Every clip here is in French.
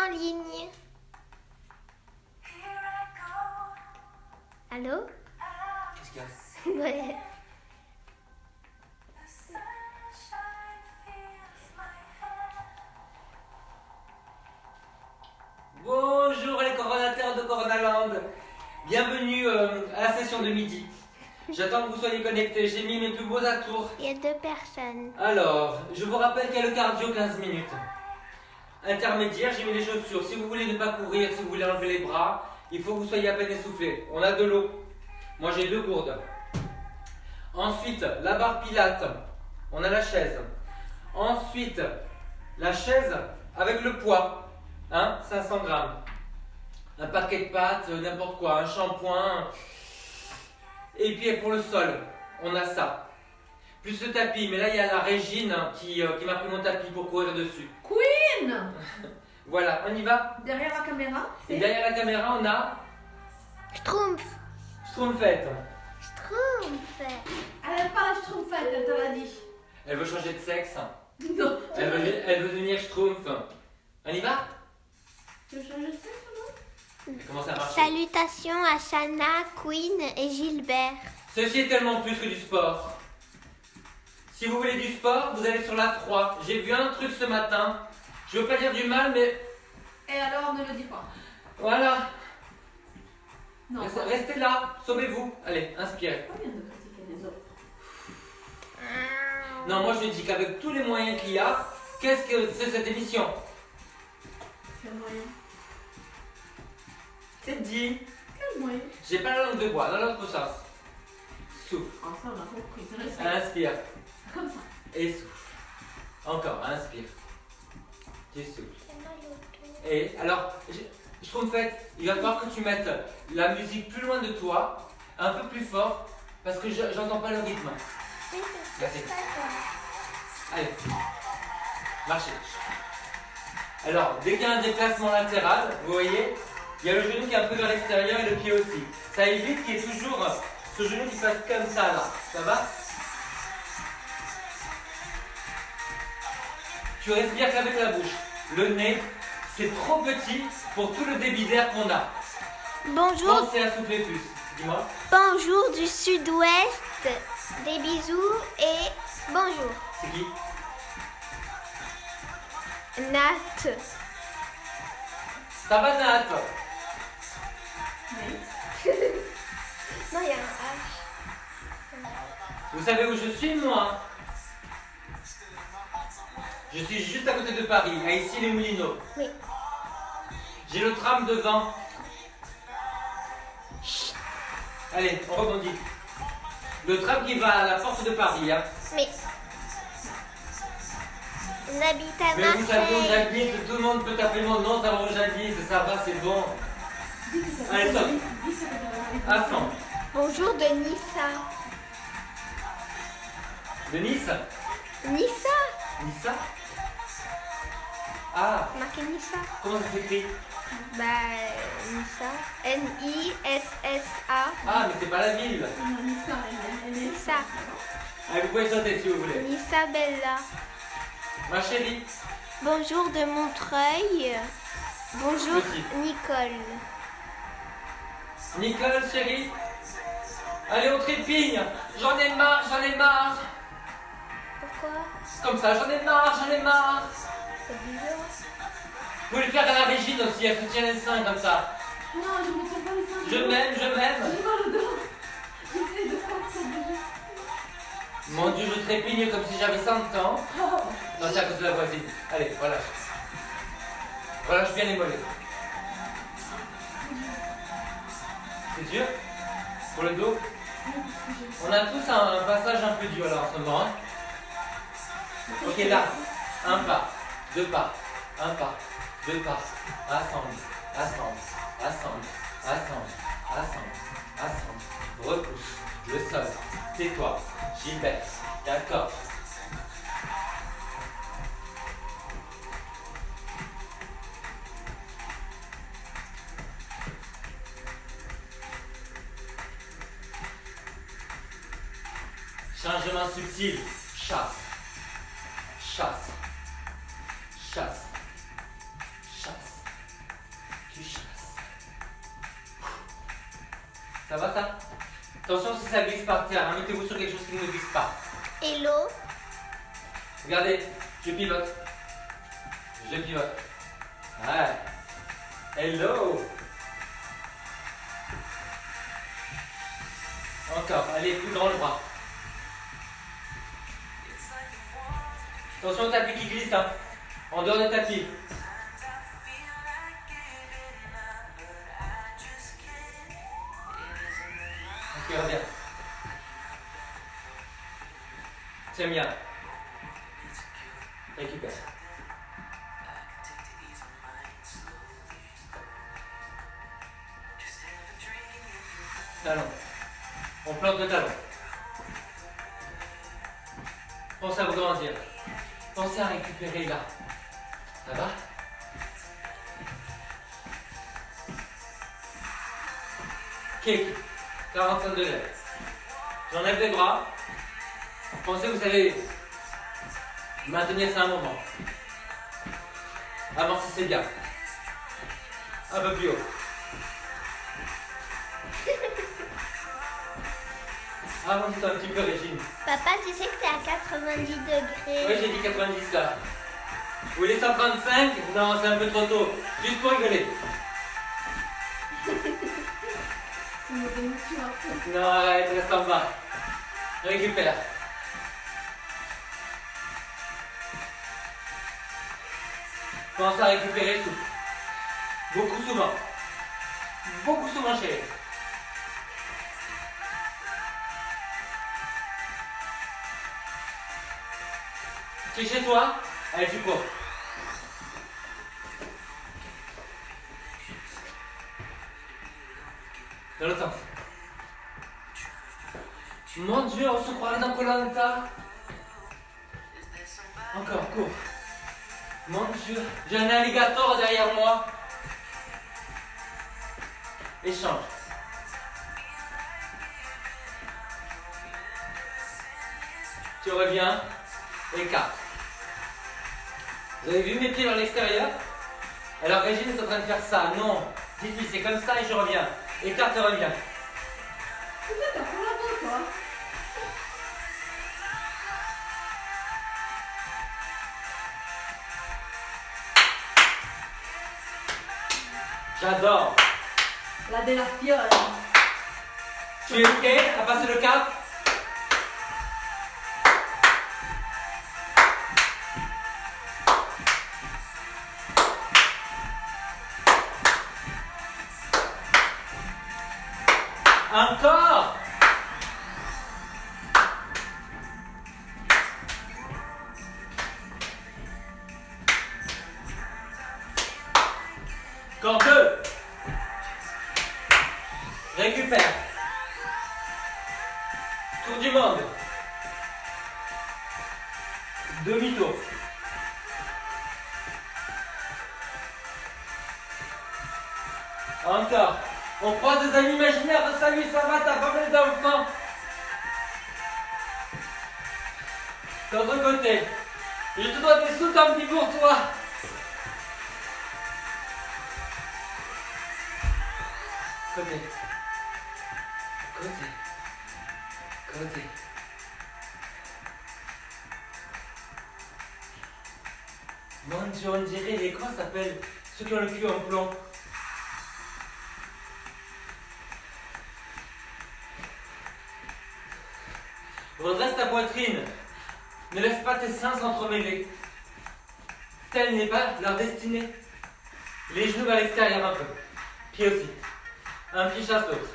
en ligne. Allô? Qu'est-ce qu'il y a? Ouais. Bonjour les coronateurs de Coronaland. Bienvenue à la session de midi. J'attends que vous soyez connectés, j'ai mis mes plus beaux atours. Il y a 2 personnes. Alors, je vous rappelle qu'il y a le cardio 15 minutes. Intermédiaire, j'ai mis les chaussures. Si vous voulez ne pas courir, si vous voulez enlever les bras, il faut que vous soyez à peine essoufflé. On a de l'eau. Moi j'ai 2 gourdes. Ensuite, la barre pilate. On a la chaise. Ensuite, la chaise avec le poids. 500 grammes. Un paquet de pâtes, n'importe quoi, un shampoing. Et puis pour le sol, on a ça. Plus le tapis, mais là il y a la Régine qui m'a pris mon tapis pour courir dessus. Queen. Voilà, on y va. Derrière la caméra, Et derrière la caméra, on a Schtroumpf. Schtroumpfette. Schtroumpf. Elle aime pas la schtroumpfette, elle te l'a dit. Elle veut changer de sexe. Non. Elle veut devenir Schtroumpf. On y va? Tu veux changer de sexe ou non? Comment ça marche? Salutations à Shana, Queen et Gilbert. Ceci est tellement plus que du sport. Si vous voulez du sport, vous allez sur la 3. J'ai vu un truc ce matin. Je veux pas dire du mal, mais Et alors, ne le dis pas. voilà. Non. Restez là, sauvez-vous. Allez, inspirez. Pas bien de critiquer les autres. Non, moi je dis qu'avec tous les moyens qu'il y a, qu'est-ce que c'est cette émission? Quel moyen? C'est dit. Quel moyen? J'ai pas la langue de bois, dans l'autre sens. Souffle. Ah, ça, on a compris. C'est respect. Inspire. Comme ça. Et souffle. Encore, inspire. Tu souffles. Et alors, je trouve en fait, il va falloir que tu mettes la musique plus loin de toi, un peu plus fort, parce que j'entends pas le rythme. Merci. Allez, marchez. Alors, dès qu'il y a un déplacement latéral, vous voyez, il y a le genou qui est un peu vers l'extérieur et le pied aussi. Ça évite qu'il y ait toujours ce genou qui passe comme ça là. Ça va? Tu respires qu'avec la bouche. Le nez, c'est trop petit pour tout le débit d'air qu'on a. Bonjour, Pensez à souffler plus. Dis-moi. bonjour du sud-ouest. Des bisous et bonjour. C'est qui? Nat. Ça va, Nat? Mais. Non, il y a un H. Vous savez où je suis, moi? Je suis juste à côté de Paris, à Issy-les-Moulineaux. Oui. J'ai le tram devant. Allez, on rebondit. Le tram qui va à la porte de Paris, hein. Mais. On habite à Mais vous savez où Marseille. j'habite, tout le monde peut appeler mon nom, savoir où j'habite, ça va, c'est bon. Allez, stop. À fond. Bonjour de Nissa. De Nice? Nissa? Nissa? Ah, Marqué Nissa. comment ça s'écrit? Bah, Nissa. N-I-S-S-A. Ah, mais c'est pas la ville. On a mis ça, elle est. Nissa. Allez, vous pouvez sauter si vous voulez. Nissa Bella. Ma chérie. Bonjour de Montreuil. Bonjour Petit. Nicole. Nicole, chérie. Allez, on trépigne. J'en ai marre, j'en ai marre. Pourquoi? Comme ça, j'en ai marre, j'en ai marre. C'est bizarre. Vous pouvez le faire à la Régine aussi, elle se tient les seins comme ça. Non, je me tiens pas les seins. Je m'aime, je m'aime. J'ai mal au dos. J'essaie de faire ça déjà. Mon Dieu, je trépigne comme si j'avais 100 ans. Non, c'est à cause de la voisine. Allez, voilà. Relâche bien les mollets. C'est dur? Pour le dos? On a tous un passage un peu dur là en ce moment. Hein. Ok, là. Un pas, 2 pas, un pas, 2 pas. Assemble, assemble, assemble, assemble, assemble, assemble. Repousse le sol. Tais-toi. Gilbert. D'accord. Changement subtil. Chasse. Chasse. Chasse. Chasse. Ça va ça? Attention si ça glisse par terre, hein, mettez-vous sur quelque chose qui ne glisse pas. Hello. Regardez, je pivote. Je pivote. Ouais. Hello. Encore, allez, plus grand le bras. Attention au tapis qui glisse, hein. En dehors du tapis. Ok, reviens. Tiens bien. Récupère. Talon. On plante le talon. Pensez à vous grandir. Pensez à récupérer là. Ça va? Kick. 45 degrés. J'enlève les bras. Pensez que vous allez maintenir ça un moment. Amortissez bien. Un peu plus haut. Avance un petit peu, Régine. Papa, tu sais que t'es à 90 degrés. Oui, j'ai dit 90 là. Vous voulez 135? Non, c'est un peu trop tôt. Juste pour rigoler. C'est une émotion après. Non, arrête, reste en bas. Récupère. Pense à récupérer tout. Beaucoup souvent. Beaucoup souvent, chérie. Tu es chez toi? Allez, tu cours. Dans l'autre sens. Mon Dieu, on se croirait dans Koh-Lanta. Encore, cours. Mon Dieu, j'ai un alligator derrière moi. Échange. Tu reviens. Écart. Vous avez vu mes pieds vers l'extérieur? Alors Régine est en train de faire ça. Non. Dites-lui, c'est comme ça et je reviens. Écarte et reviens. Pourquoi t'as pour la peau, toi? J'adore. La de la fiole. Tu es OK à passer le cap? Encore. Encore deux. Récupère. Tour du monde. Demi-tour. Encore. On croise des amis imaginaires. Salut, ça va, t'as pas mal d'enfants. De l'autre côté. Je te dois des sous tant pis pour toi. Côté. Côté. Côté. Mon Dieu, on dirait les comment ça s'appelle ceux qui ont le cul en plomb. Redresse ta poitrine. Ne laisse pas tes seins s'entremêler. Telle n'est pas leur destinée. Les genoux vers l'extérieur un peu. Pied aussi. Un pied chasse l'autre.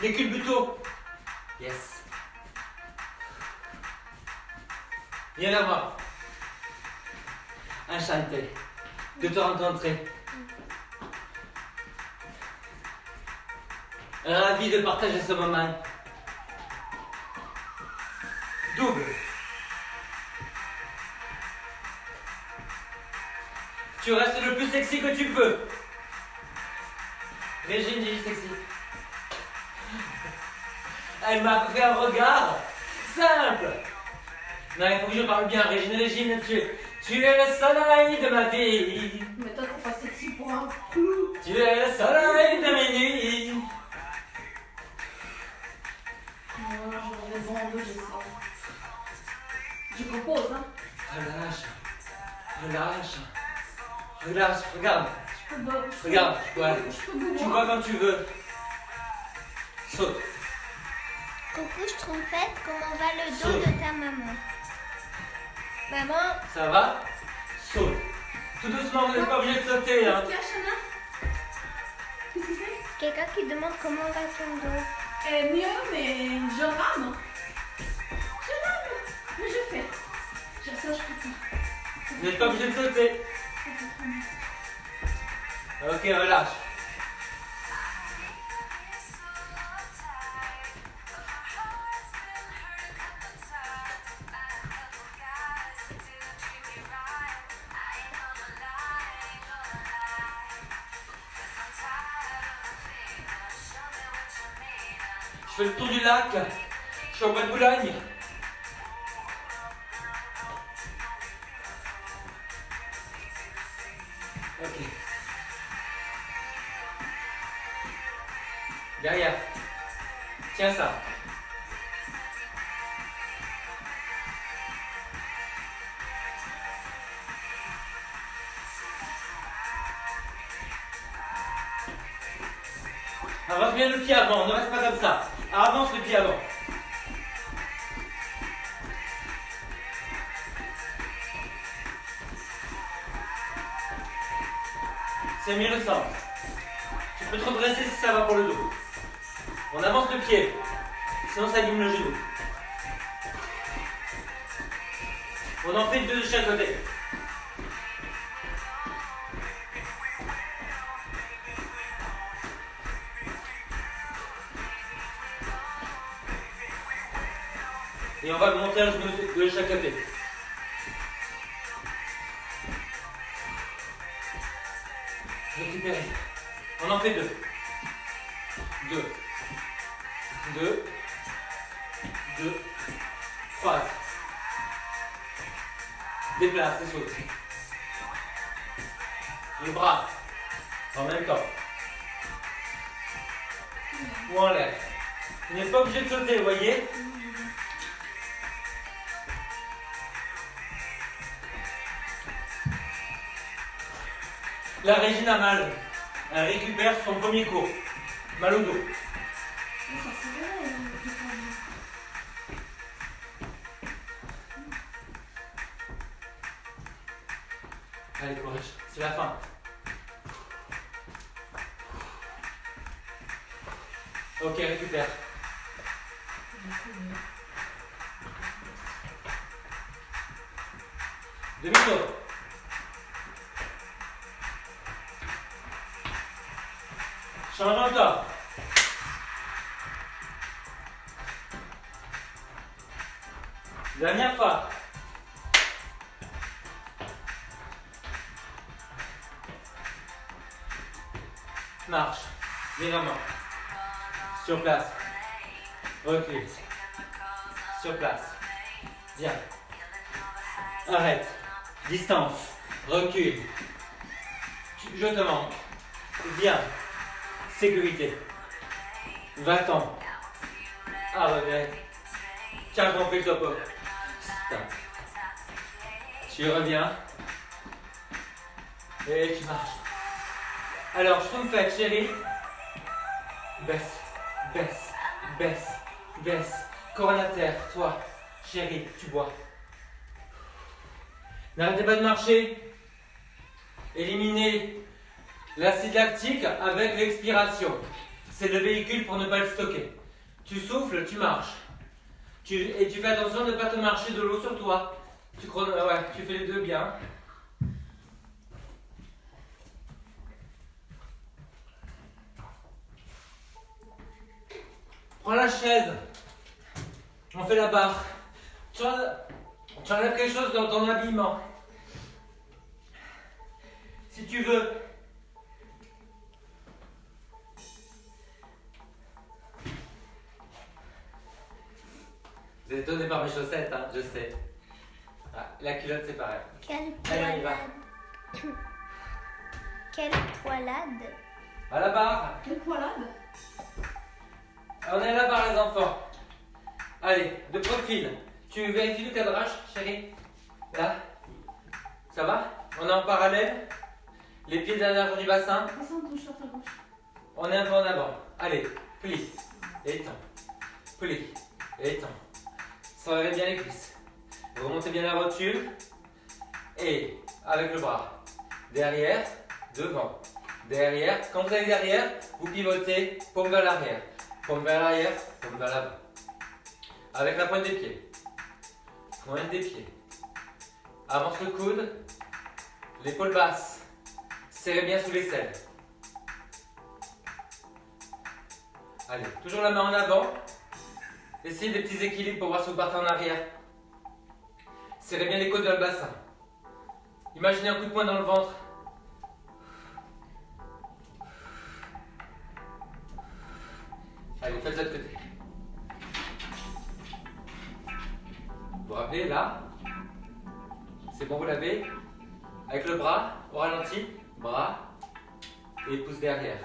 Les culbutos. Yes. Viens la voir. Enchanté de te rencontrer. Ravi de partager ce moment. Double. Tu restes le plus sexy que tu peux. Régine dit sexy. Elle m'a fait un regard simple. Non, il faut que je parle bien. Régine, tu es le soleil de ma vie. Mais toi, t'es pas sexy pour un clou. Tu es le soleil de mes nuits. Non, je vais bon, je sens. Je compose, hein. Relâche. Relâche. Relâche, regarde. Je peux boire. Regarde, ouais. Je peux boire. Tu bois quand tu veux. Saute. Coucou Schtroumpfette, comment va le dos de ta maman? Maman, Ça va? Saute. Tout doucement, vous n'êtes pas obligé de sauter. Hein. Qu'est-ce qu'il y a, Chana? Qu'est-ce que c'est? quelqu'un qui demande comment va ton dos. Mieux, mais je rame. Je rame. Mais je fais. Ça, je peux pas. Vous n'êtes pas obligé de sauter. Ok, relâche. Je fais le tour du lac. Je suis au bois de Boulogne. Ok. Derrière. Tiens ça. Avance bien le pied avant, ne reste pas comme ça. Avance le pied avant. C'est mieux le centre. Tu peux te redresser si ça va pour le dos. On avance le pied, sinon ça abîme le genou. On en fait deux de chaque côté. Et on va monter un genou de chaque côté. Récupérer. On en fait deux. Deux. Deux. Deux. Croise. Déplace et saute. Le bras. En même temps. Ou en l'air. Vous n'êtes pas obligé de sauter, vous voyez? La Régine a mal. Elle récupère son premier cours. Mal au dos. Mais ça, c'est vrai. Allez, courage. C'est la fin. Ok, récupère. Demi-tour. Change encore. Dernière fois. Marche. Légèrement. Sur place. Recule. Sur place. Viens. Arrête. Distance. Recule. Je te manque. Viens. Sécurité. Va-t'en. Ah, reviens. Tiens, compris le topo. Stop. Tu reviens. Et tu marches. Alors, Schtroumpfette, chérie. Baisse, baisse, baisse, baisse. Corps à terre, toi, chérie, tu bois. N'arrêtez pas de marcher. Éliminez l'acide lactique avec l'expiration. C'est le véhicule pour ne pas le stocker. Tu souffles, tu marches. Et tu fais attention de ne pas te marcher de l'eau sur toi. Tu fais les deux bien. Prends la chaise. On fait la barre. Tu enlèves quelque chose dans ton habillement. Si tu veux. Vous êtes étonné par mes chaussettes, hein, je sais. Ah, la culotte, c'est pareil. Quelle Allez, on y va. poilade. Quelle poilade. À la barre. Quelle poilade. On est à la barre, les enfants. Allez, de profil. Tu vérifies le cadrage, chérie? Là. Ça va? On est en parallèle. Les pieds à l'avant du bassin. Descends, touche sur ta gauche. On est un peu en avant. Allez, plie. Étends. Plie. Étends. Serrez bien les cuisses. Vous remontez bien la rotule. Et avec le bras. Derrière, devant. Derrière. Quand vous allez derrière, vous pivotez. Paume vers l'arrière. Paume vers l'arrière. Paume vers l'avant. Avec la pointe des pieds. Pointe des pieds. Avance le coude. L'épaule basse. Serrez bien sous l'aisselle. Allez, toujours la main en avant. Essayez des petits équilibres pour voir si vous partez en arrière. Serrez bien les côtes vers le bassin. Imaginez un coup de poing dans le ventre. Allez, faites de l'autre côté. Vous vous rappelez, là. C'est bon, vous l'avez. Avec le bras, au ralenti. Bras. Et pouce derrière.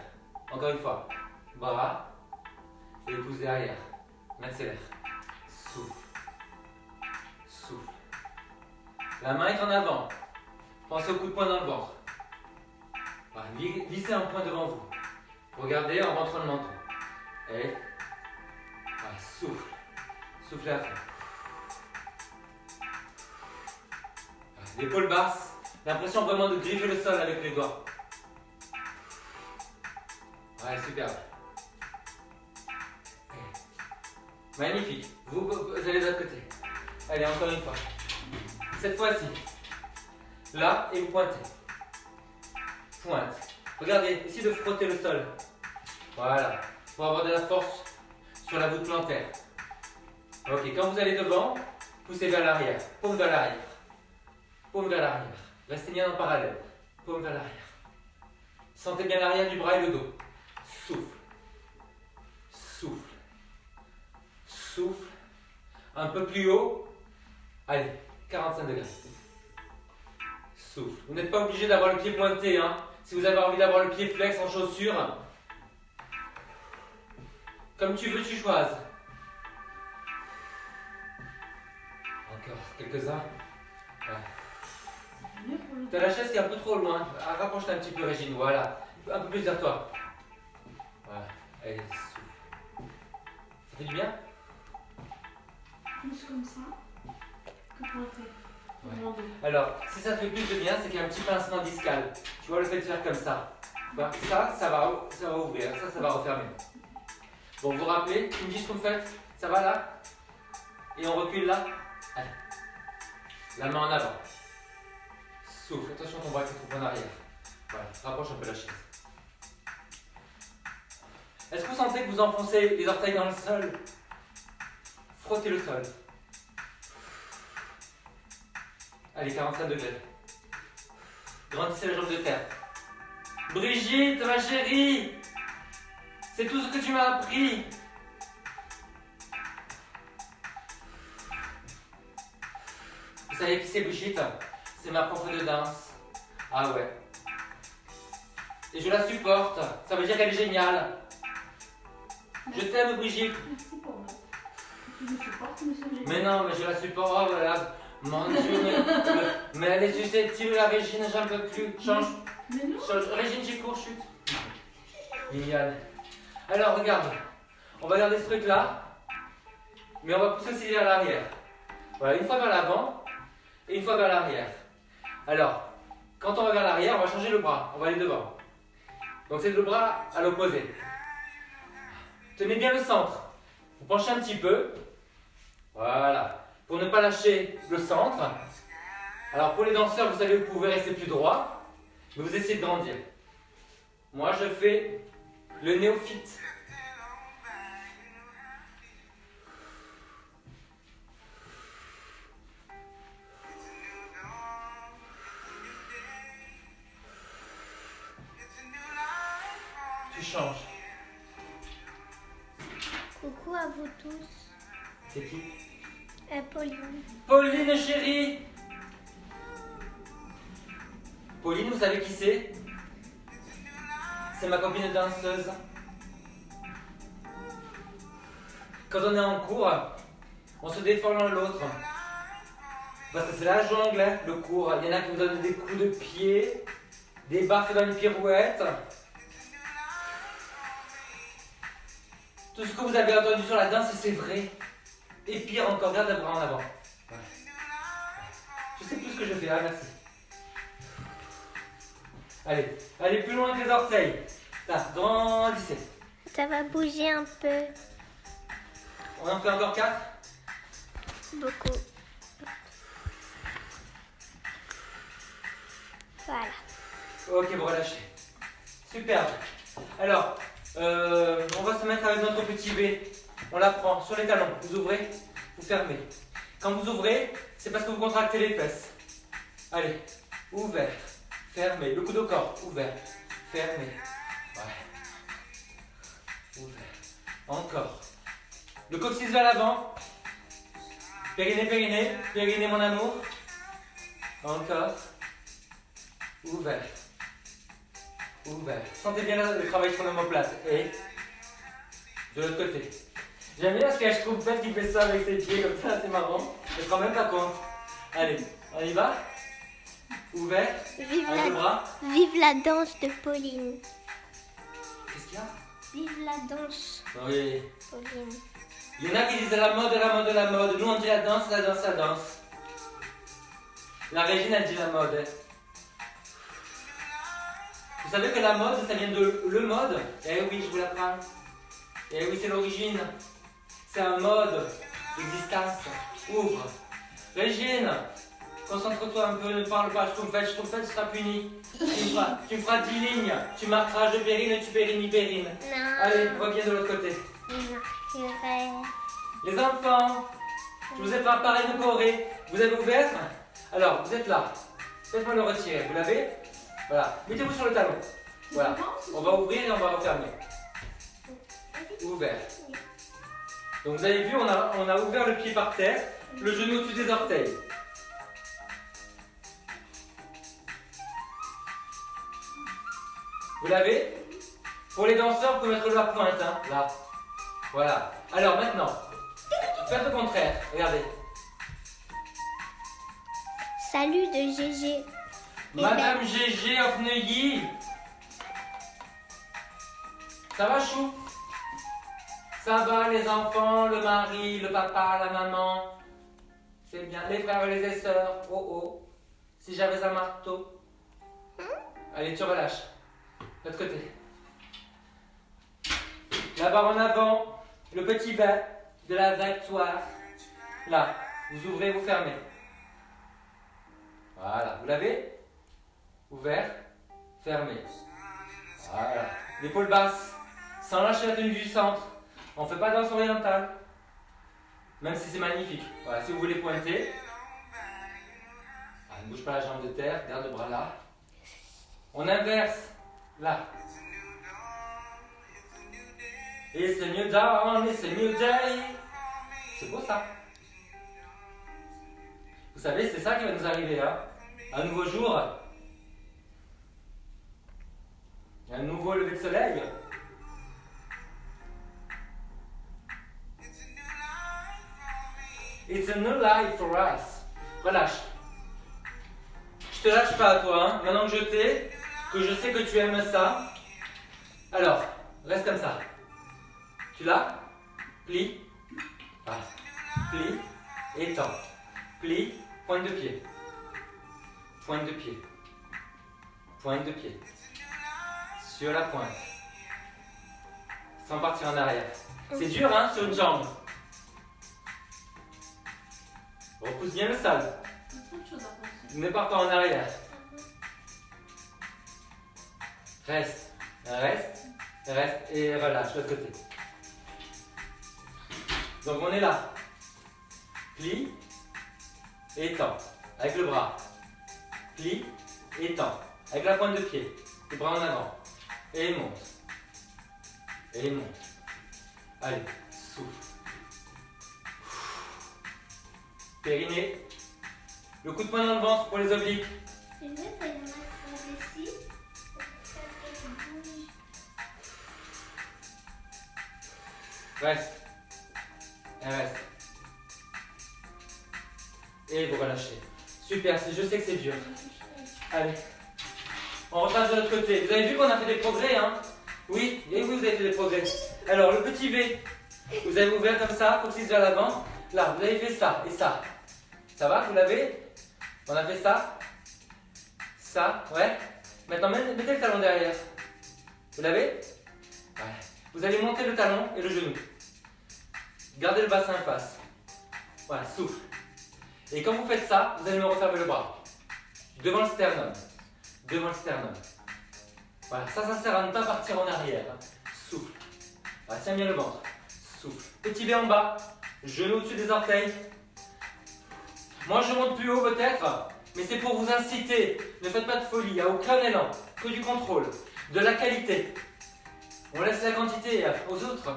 Encore une fois. Bras. Et pouce derrière. On accélère. Souffle. Souffle. La main est en avant. Pensez au coup de poing dans le ventre. Voilà, vissez un point devant vous. Regardez en rentrant le menton. Et voilà, souffle. Soufflez à fond. Voilà, l'épaule basse. L'impression vraiment de griffer le sol avec les doigts. Ouais, super. Magnifique. Vous allez de l'autre côté. Allez, encore une fois. Cette fois-ci. Là, et vous pointez. Pointe. Regardez, essayez de frotter le sol. Voilà. Pour avoir de la force sur la voûte plantaire. Ok, quand vous allez devant, poussez vers l'arrière. Paume vers l'arrière. Paume vers l'arrière. Restez bien en parallèle. Paume vers l'arrière. Sentez bien l'arrière du bras et le dos. Souffle. Souffle. Souffle. Un peu plus haut. Allez, 45 degrés. Souffle. Vous n'êtes pas obligé d'avoir le pied pointé. Hein. Si vous avez envie d'avoir le pied flex en chaussure, comme tu veux, tu choisis. Encore quelques-uns. Ouais. T'as la chaise qui est un peu trop loin. Rapproche-la un petit peu, Régine. Voilà. Un peu plus vers toi. Voilà. Allez, souffle. Ça fait du bien? Plus comme ça que pointé. Ouais. Alors, si ça fait plus de bien, c'est qu'il y a un petit pincement discal. Tu vois le fait de faire comme ça. Bah, ça va ouvrir. Ça va refermer. Bon, vous vous rappelez? Tu me dis ce que vous faites? Ça va là? Et on recule là? Allez. La main en avant. Souffle. Attention, ton bras qui trouve en arrière. Voilà. Rapproche un peu la chaise. Est-ce que vous sentez que vous enfoncez les orteils dans le sol? Frottez le sol. Allez, 45 degrés. Grandissez la jambe de terre. Brigitte, ma chérie, c'est tout ce que tu m'as appris. Vous savez qui c'est, Brigitte? C'est ma prof de danse. Ah ouais. Et je la supporte. Ça veut dire qu'elle est géniale. Je t'aime, Brigitte. Merci pour moi. Tu me supportes, monsieur Génie. Mais non, mais je la supporte. Oh, voilà. Mon Dieu, mais elle est susceptible, la Régine, j'en peux plus. Change. Mais non. Change. Régine, j'ai cours, chute. Génial. Alors, regarde. On va garder ce truc-là. Mais on va pousser aussi vers l'arrière. Voilà, une fois vers l'avant et une fois vers l'arrière. Alors, quand on va vers l'arrière, on va changer le bras. On va aller devant. Donc, c'est le bras à l'opposé. Tenez bien le centre. Vous penchez un petit peu. Voilà. Pour ne pas lâcher le centre. Alors pour les danseurs, vous savez, vous pouvez rester plus droit, mais vous essayez de grandir. Moi, je fais le néophyte. Tu changes. Coucou à vous tous. C'est qui? Pauline. Pauline, chérie. Pauline, vous savez qui c'est? C'est ma copine danseuse. Quand on est en cours, on se défend l'un l'autre. Parce que c'est la jungle, hein, le cours. Il y en a qui vous donnent des coups de pied, des baffes dans les pirouettes. Tout ce que vous avez entendu sur la danse, c'est vrai. Et pire encore, garde le bras en avant. Ouais. Je sais plus ce que je fais, hein, merci. Allez, allez plus loin que les orteils. Là, grandissez. Ça va bouger un peu. On en fait encore 4. Beaucoup. Voilà. Ok, vous relâchez. Superbe. Alors, on va se mettre avec notre petit V. On la prend sur les talons. Vous ouvrez, vous fermez. Quand vous ouvrez, c'est parce que vous contractez les fesses. Allez, ouvert, fermé. Le coude au corps, ouvert, fermé. Ouais. Ouvert. Encore. Le coccyx vers l'avant. Périnée, périnée. Périnée, mon amour. Encore. Ouvert. Ouvert. Sentez bien le travail sur l'omoplate. Et de l'autre côté. J'aime bien ce que je trouve fait qui fait ça avec ses pieds comme ça, c'est marrant. Je ne me rends même pas compte. Allez, on y va. Ouvert. Avec le bras. Vive la danse de Pauline. Qu'est-ce qu'il y a? Vive la danse, Oui. Pauline. Il y en a qui disent la mode, la mode, la mode. Nous on dit la danse, la danse, la danse. La Régine elle dit la mode. Vous savez que la mode ça vient de le mode? Eh oui, je vous l'apprends. Eh oui, c'est l'origine. C'est un mode d'existence. Ouvre. Régine, concentre-toi un peu, ne parle pas. Je trouve fait, tu seras puni. Tu me feras 10 lignes. Tu marqueras je périne et tu pérines, périne. Non. Allez, reviens de l'autre côté. Je marquerai. Les enfants, je vous ai préparé une Corée. Vous avez ouvert? Alors, vous êtes là. Faites-moi le retirer. Vous l'avez? Voilà. Mettez-vous sur le talon. Voilà. On va ouvrir et on va refermer. Ouvert. Donc vous avez vu, on a ouvert le pied par terre, le genou au-dessus des orteils. Vous l'avez? Pour les danseurs, vous pouvez mettre la pointe, hein, là. Voilà. Alors maintenant, faites le contraire. Regardez. Salut de GG. Madame GG of Neuilly. Ça va, chou? Ça va, les enfants, le mari, le papa, la maman. C'est bien. Les frères et les sœurs. Oh oh. Si j'avais un marteau. Allez, tu relâches. De l'autre côté. La barre en avant. Le petit verre de la victoire. Là. Vous ouvrez, vous fermez. Voilà. Vous l'avez? Ouvert. Fermé. Voilà. L'épaule basse. Sans lâcher la tenue du centre. On ne fait pas danse orientale. Même si c'est magnifique. Voilà, si vous voulez pointer. Ne bouge pas la jambe de terre, garde le bras là. On inverse. Là. It's a new dawn, it's a new day. C'est beau ça. Vous savez, c'est ça qui va nous arriver. Hein. Un nouveau jour. Un nouveau lever de soleil. It's a new life for us. Relâche. Je te lâche pas, toi. Hein. Maintenant que je t'ai, que je sais que tu aimes ça. Alors, reste comme ça. Tu l'as? Plie. Voilà. Plie. Étends. Plie. Pointe de pied. Pointe de pied. Pointe de pied. Sur la pointe. Sans partir en arrière. C'est dur, hein, sur une jambe. Repousse bien le sol. Ne pars pas en arrière. Reste, reste, reste et relâche de l'autre côté. Donc on est là. Plie, étends, avec le bras. Plie, étends, avec la pointe de pied. Le bras en avant. Et monte. Et monte. Allez, souffle. Périnée. Le coup de poing dans le ventre pour les obliques. Reste. Et reste. Et vous relâchez. Super, je sais que c'est dur. Allez. On repasse de l'autre côté. Vous avez vu qu'on a fait des progrès, hein? Oui, et oui, vous avez fait des progrès. Alors, le petit V, vous avez ouvert comme ça, coccyx vers l'avant. Là, vous avez fait ça et ça. Ça va, vous l'avez? On a fait ça. Ça, ouais. Maintenant, mettez le talon derrière. Vous l'avez? Ouais. Vous allez monter le talon et le genou. Gardez le bassin en face. Voilà, souffle. Et quand vous faites ça, vous allez me refermer le bras. Devant le sternum. Devant le sternum. Voilà, ça sert à ne pas partir en arrière. Hein. Souffle. Voilà, tiens bien le ventre. Souffle. Petit V en bas. Genou au-dessus des orteils. Moi, je monte plus haut peut-être, mais c'est pour vous inciter. Ne faites pas de folie, il n'y a aucun élan. Que du contrôle. De la qualité. On laisse la quantité aux autres.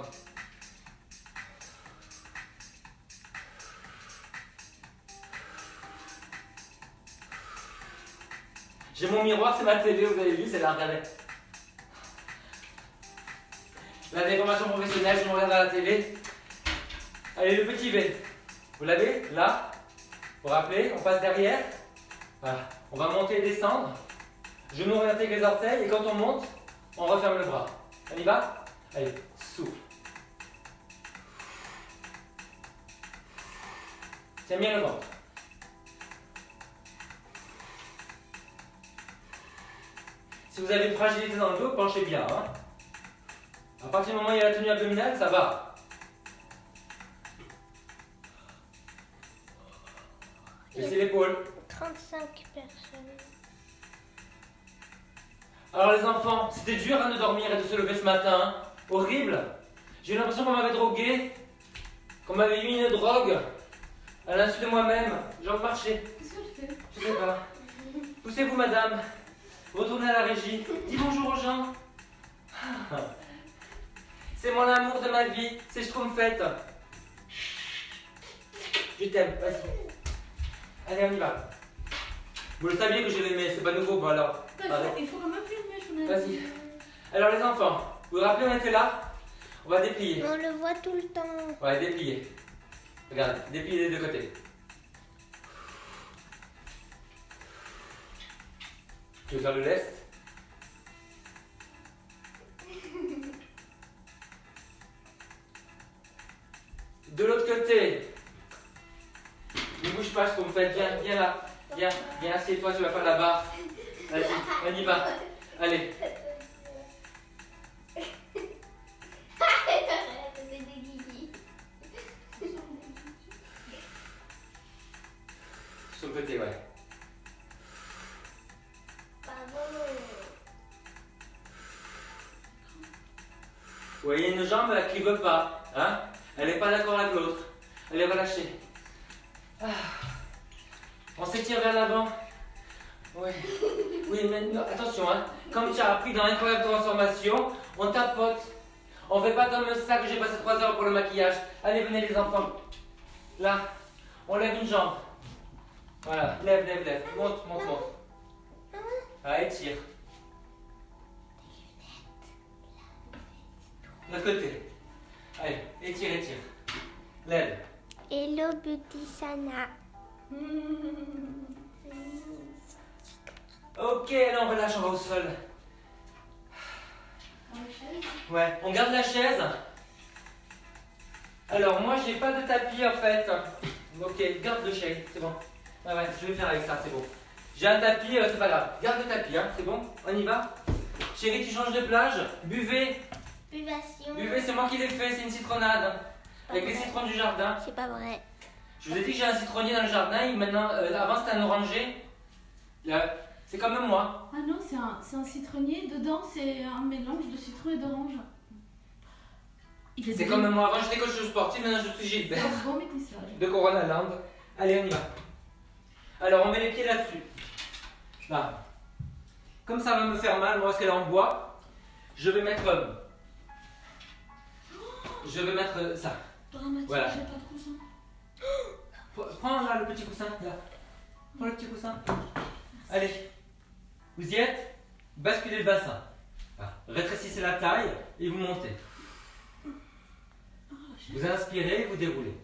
J'ai mon miroir, c'est ma télé, vous avez vu, c'est la regardez. La déformation professionnelle, je me regarde à la télé. Allez, le petit V. Vous l'avez? Là. Vous vous rappelez, on passe derrière. Voilà. On va monter et descendre. Genoux orientés avec les orteils. Et quand on monte, on referme le bras. On y va? Allez, souffle. Tiens bien le ventre. Si vous avez une fragilité dans le dos, penchez bien. Hein. À partir du moment où il y a la tenue abdominale, ça va. Baissez l'épaule. 35 personnes. Alors les enfants, c'était dur hein, de dormir et de se lever ce matin. Hein. Horrible. J'ai eu l'impression qu'on m'avait drogué, qu'on m'avait mis une drogue à l'insu de moi-même. J'ai envie de marcher. Qu'est-ce que tu fais? Je sais pas. Poussez-vous madame. Retournez à la régie. Dis bonjour aux gens. C'est mon amour de ma vie. C'est Schtroumpfette. Je t'aime. Vas-y. Allez, on y va. Vous le saviez que je l'aimais, c'est pas nouveau, bon alors. Il faut quand même filmer, je Vas-y. Alors les enfants, vous vous rappelez on était là? On va déplier. On le voit tout le temps. Ouais, déplier. Regarde, déplier des deux côtés. Tu veux faire le lest? De l'autre côté. Ne bouge pas, ce qu'on fait. Viens là. Viens, assieds-toi, tu vas faire la barre. Vas-y, on y va. Allez. Sur le côté, ouais. Vous voyez une jambe là, qui ne veut pas. Hein? Elle n'est pas d'accord avec l'autre. Elle est relâchée. Ah. On s'étire vers l'avant. Ouais. Oui, mais non, attention, hein. Comme tu as appris dans Incroyable Transformation, on tapote. On fait pas comme ça que j'ai passé 3 heures pour le maquillage. Allez, venez les enfants. Là, on lève une jambe. Voilà, lève. Monte. Ah, étire. De l'autre côté. Allez, étire. Lève. Hello Beauty Sana. Ok, là on relâche, on va au sol. Ouais, on garde la chaise. Alors moi j'ai pas de tapis en fait. Ok, garde le chaise, c'est bon. Ouais, je vais faire avec ça, c'est bon. J'ai un tapis, c'est pas grave. Garde le tapis, hein, c'est bon. On y va. Chérie, tu changes de plage. Buvez. Buvation. Buvez, c'est moi qui l'ai fait, c'est une citronnade. Avec les citrons du jardin. C'est pas vrai. Je vous ai dit que j'ai un citronnier dans le jardin. Maintenant, avant c'était un oranger. C'est comme moi. Ah non, c'est un citronnier. Dedans, c'est un mélange de citron et d'orange. C'est comme moi. Avant j'étais coach sportif, maintenant je suis Gilbert. Bon métissage. De Corona Land. Allez, on y va. Alors, on met les pieds là-dessus. Là. Comme ça va me faire mal, moi, parce qu'elle est en bois, je vais mettre ça. Dramatique, Voilà. j'ai pas de coussin. Prends là le petit coussin. Là. Prends le petit coussin. Allez. Vous y êtes? Basculez le bassin. Voilà. Rétrécissez la taille et vous montez. Vous inspirez, vous déroulez.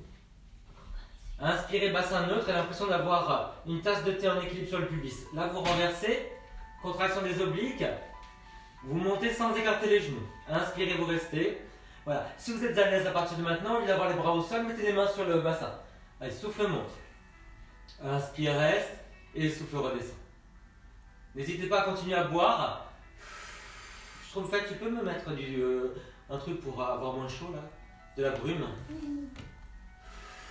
Inspirez, bassin neutre, et l'impression d'avoir une tasse de thé en équilibre sur le pubis. Là, vous renversez, contraction des obliques. Vous montez sans écarter les genoux. Inspirez, vous restez. Voilà. Si vous êtes à l'aise à partir de maintenant, au lieu d'avoir les bras au sol, mettez les mains sur le bassin. Allez, souffle monte. Inspire, reste, et souffle redescend. N'hésitez pas à continuer à boire. Je trouve que tu peux me mettre un truc pour avoir moins chaud là, de la brume.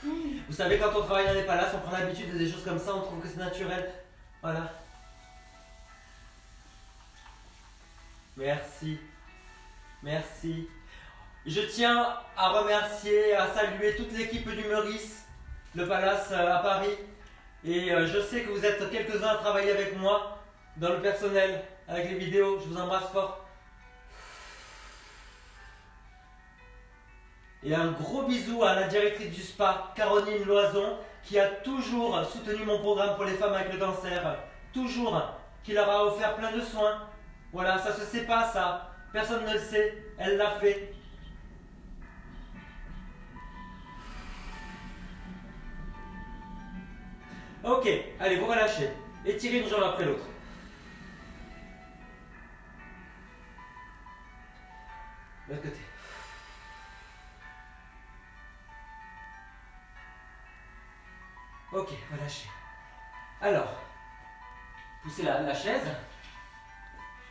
Vous savez, quand on travaille dans les palaces, on prend l'habitude de des choses comme ça, on trouve que c'est naturel. Voilà. Merci. Merci. Je tiens à remercier, à saluer toute l'équipe du Meurice, le Palace à Paris. Et je sais que vous êtes quelques-uns à travailler avec moi dans le personnel, avec les vidéos. Je vous embrasse fort. Et un gros bisou à la directrice du spa, Caroline Loison, qui a toujours soutenu mon programme pour les femmes avec le cancer. Toujours. Qui leur a offert plein de soins. Voilà, ça se sait pas ça. Personne ne le sait. Elle l'a fait. Ok, allez, vous relâchez. Étirez une jambe après l'autre. De l'autre côté. Ok, relâchez. Alors, poussez la chaise.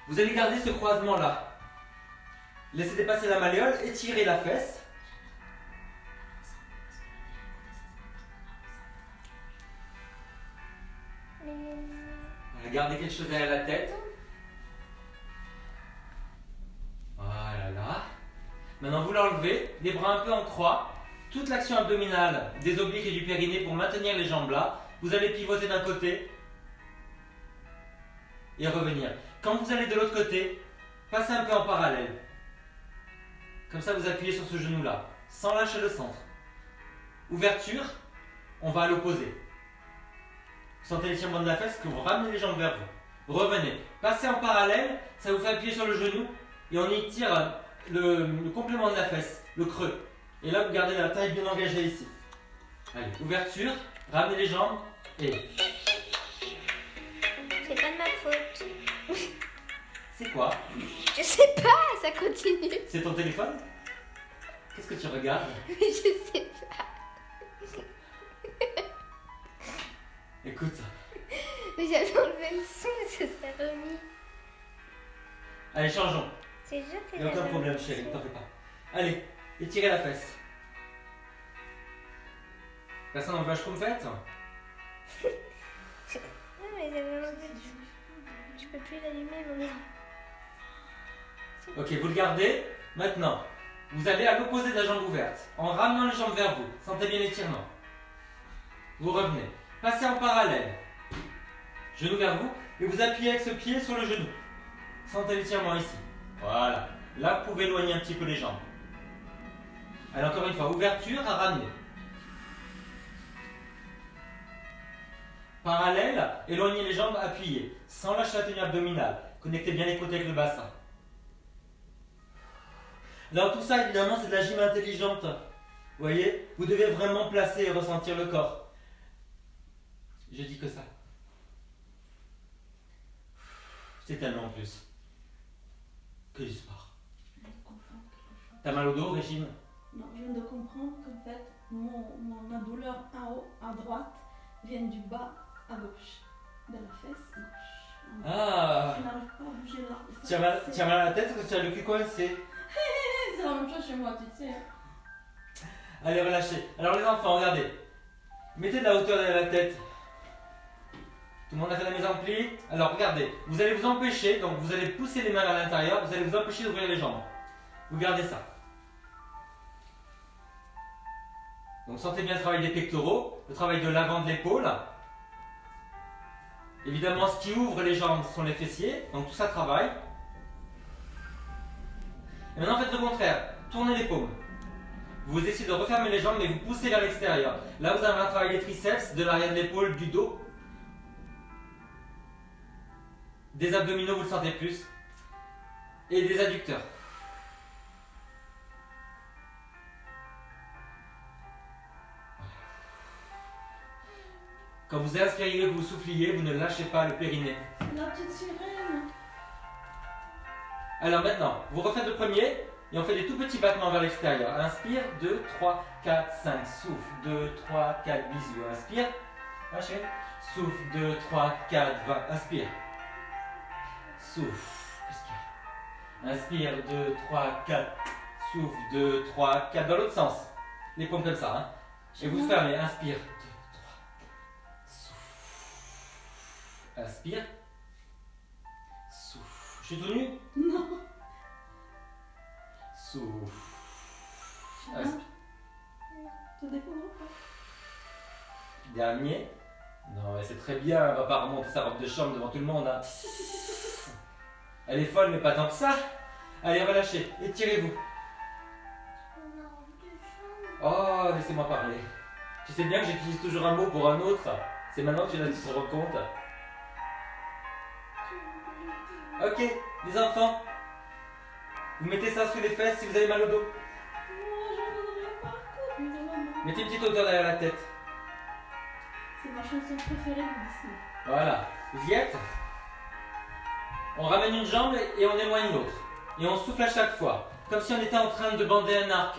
Vous allez garder ce croisement là. Laissez dépasser la malléole, étirez la fesse. Voilà, gardez quelque chose derrière la tête. Voilà là. Maintenant vous l'enlevez, les bras un peu en croix. Toute l'action abdominale des obliques et du périnée pour maintenir les jambes là. Vous allez pivoter d'un côté et revenir. Quand vous allez de l'autre côté, passez un peu en parallèle. Comme ça, vous appuyez sur ce genou-là, sans lâcher le centre. Ouverture, on va à l'opposé. Vous sentez l'étirement de la fesse, que vous ramenez les jambes vers vous. Revenez. Passez en parallèle, ça vous fait appuyer sur le genou et on étire le complément de la fesse, le creux. Et là, vous gardez la taille bien engagée ici. Allez, ouverture, ramenez les jambes et... C'est pas de ma faute. C'est quoi? Je sais pas, ça continue. C'est ton téléphone? Qu'est-ce que tu regardes? Mais je sais pas. Écoute. Mais j'avais enlevé le son et ça s'est remis. Allez, changeons. C'est sûr que Il n'y a aucun problème, chérie, t'en fais pas. Allez, étirez la fesse. Personne n'en veut un schtroumpfette? Non, mais j'avais enlevé le son. Je peux plus l'allumer, mon gars. Ok, vous le gardez. Maintenant, vous allez à l'opposé de la jambe ouverte, en ramenant les jambes vers vous. Sentez bien l'étirement. Vous revenez. Passez en parallèle. Genou vers vous. Et vous appuyez avec ce pied sur le genou. Sentez l'étirement ici. Voilà. Là, vous pouvez éloigner un petit peu les jambes. Allez, encore une fois. Ouverture à ramener. Parallèle, éloignez les jambes, appuyez. Sans lâcher la tenue abdominale. Connectez bien les côtés avec le bassin. Alors tout ça, évidemment, c'est de la gym intelligente. Vous voyez? Vous devez vraiment placer et ressentir le corps. Je dis que ça. C'est tellement plus que du sport. Je viens de comprendre quelque chose. T'as mal au dos, Régine? Non, je viens de comprendre qu'en fait, ma douleur en haut, à droite, vient du bas à gauche. De la fesse gauche. Ah! Je n'arrive pas à bouger là. Tu as mal à la tête parce que tu as le cul coincé. C'est la même chose chez moi, tu sais. Allez, relâchez. Alors les enfants, regardez. Mettez de la hauteur derrière la tête. Tout le monde a fait la mise en pli? Alors regardez, vous allez vous empêcher, donc vous allez pousser les mains à l'intérieur, vous allez vous empêcher d'ouvrir les jambes. Vous gardez ça. Donc sentez bien le travail des pectoraux, le travail de l'avant de l'épaule. Évidemment, ce qui ouvre les jambes sont les fessiers, donc tout ça travaille. Et maintenant faites le contraire, tournez les paumes. Vous essayez de refermer les jambes mais vous poussez vers l'extérieur. Là vous avez un travail des triceps, de l'arrière de l'épaule, du dos. Des abdominaux, vous le sentez plus. Et des adducteurs. Quand vous inspiriez, vous souffliez, vous ne lâchez pas le périnée. La petite sirène. Alors maintenant, vous refaites le premier et on fait des tout petits battements vers l'extérieur. Inspire, 2, 3, 4, 5. Souffle, 2, 3, 4, bisous. Inspire. Lâchez. Souffle, 2, 3, 4, 20. Inspire. Souffle. Qu'est-ce qu'il y a? Inspire, 2, 3, 4. Souffle, 2, 3, 4. Dans l'autre sens. Les paumes comme ça. Hein. Et vous fermez. Inspire. 2, 3, 4. Souffle. Inspire. Souffle. Je suis tout nu? Non. Souffle. Ah. Inspire. Ça dépend ou pas? Dernier. Non, mais c'est très bien. Elle va pas remonter sa robe de chambre devant tout le monde. Hein. Elle est folle, mais pas tant que ça. Allez, relâchez. Étirez-vous. Oh, laissez-moi parler. Tu sais bien que j'utilise toujours un mot pour un autre. C'est maintenant que tu te rends compte. Ok, les enfants. Vous mettez ça sous les fesses si vous avez mal au dos. Oh, j'en voudrais partout. Mais maman. Mettez une petite hauteur derrière la tête. C'est ma chanson préférée de Disney. Voilà. Vous y êtes? On ramène une jambe et on éloigne l'autre. Et on souffle à chaque fois. Comme si on était en train de bander un arc.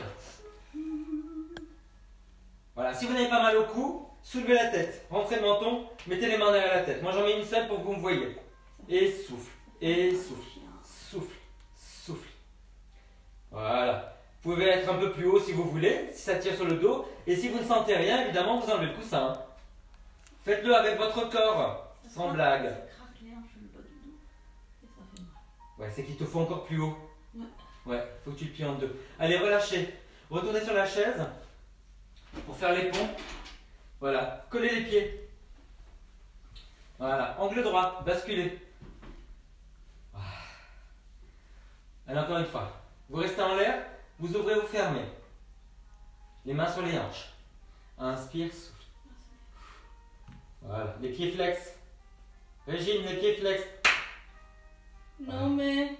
Voilà. Si vous n'avez pas mal au cou, soulevez la tête. Rentrez le menton. Mettez les mains derrière la tête. Moi j'en mets une seule pour que vous me voyez. Et souffle. Et souffle. Souffle. Souffle. Voilà. Vous pouvez être un peu plus haut si vous voulez, si ça tire sur le dos. Et si vous ne sentez rien, évidemment, vous enlevez le coussin. Faites-le avec votre corps, sans blague. Ça craque les hanches, le bas du dos. Et ça fait mal. Ouais, c'est qu'il te faut encore plus haut. Ouais. Ouais, faut que tu le plies en deux. Allez, relâchez. Retournez sur la chaise pour faire les ponts. Voilà, collez les pieds. Voilà, angle droit, basculez. Voilà. Allez, encore une fois. Vous restez en l'air, vous ouvrez, vous fermez. Les mains sur les hanches. Inspire, souffle. Voilà, les pieds flex. Régine, les pieds flex. Non mais...